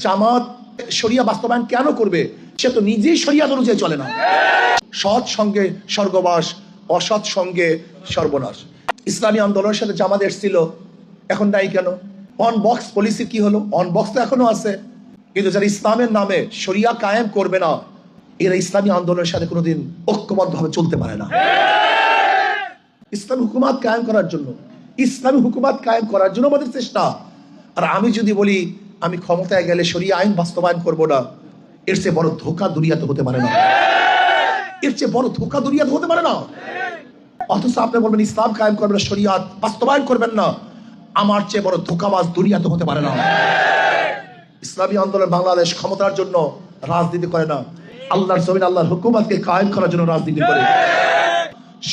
জামাত শরিয়া বাস্তবায়ন কেন করবে? সে তো নিজেই শরিয়াত অনুযায়ী চলে না। সৎ সঙ্গে স্বর্গবাস, অসৎ সঙ্গে সর্বনাশ। ইসলামী আন্দোলনের সাথে জামাত এসেছিল, এখন নাই কেন? অন বক্স পলিসি কি হলো? অন বক্স তো এখনো আছে, কিন্তু যারা ইসলামের নামে শরিয়া কায়েম করবে না, এরা ইসলামী আন্দোলনের সাথে কোনোদিন ঐক্যবদ্ধভাবে চলতে পারে না। ইসলামী হুকুমাত কায়েম করার জন্য, ইসলামী হুকুমাত কায়েম করার জন্য আমাদের চেষ্টা। আর আমি যদি বলি আমি ক্ষমতায় গেলে শরিয়া আইন বাস্তবায়ন করব না, এর চেয়ে বড় ধোঁকা দুনিয়াতে হতে পারে না। এর চেয়ে বড় ধোঁকা দুনিয়াতে হতে পারে না। অথচ আপনি বলবেন ইসলাম কায়েম করবেন না, শরিয়াত বাস্তবায়ন করবেন না, আমার চেয়ে বড় ধোঁকাবাজ দুনিয়াতে হতে পারে না। ইসলামী আন্দোলন বাংলাদেশ ক্ষমতার জন্য রাজনীতি করে না, আল্লাহর জমিন আল্লাহর হুকুমতকে কায়েম করার জন্য রাজনীতি করে।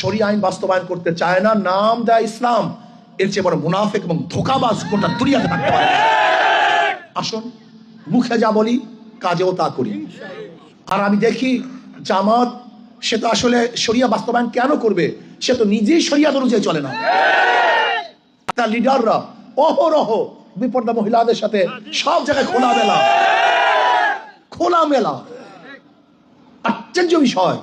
শরিয়া আইন বাস্তবায়ন করতে চায় না, নাম দেয় ইসলাম। এর চেয়ে বড় মুনাফিক এবং ধোঁকাবাজ গোটা দুনিয়াতে থাকতে পারে। আসুন, মুখে যা বলি কাজেও তা করি। আর আমি দেখি জামাত, সে তো আসলে শরিয়া বাস্তবায়ন কেন করবে? সে তো নিজেই শরিয়াত অনুযায়ী চলে না। তার লিডাররা অহরহ বিপর্দা মহিলাদের সাথে সব জায়গায় খোলামেলা। আশ্চর্য বিষয়,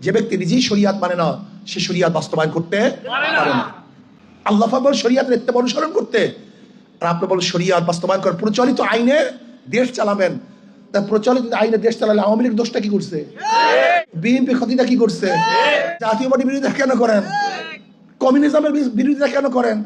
যে ব্যক্তি নিজেই শরিয়াত মানে না, সে শরিয়াত বাস্তবায়ন করতে পারে না। আল্লাহ পাক বলেন শরিয়াতের ইত্তেবা অনুসরণ করতে, আর আপনি বলেন শরিয়াত বাস্তবায়ন করেন। প্রচলিত আইনে দেশ চালাবেন। তা প্রচলিত আইনে দেশ চালালে আওয়ামী লীগ দোষটা কি করছে? বিএনপি ক্ষতিটা কি করছে? জাতীয় পার্টি বিরোধিতা কেন করেন? কমিউনিজমের বিরোধিতা কেন করেন?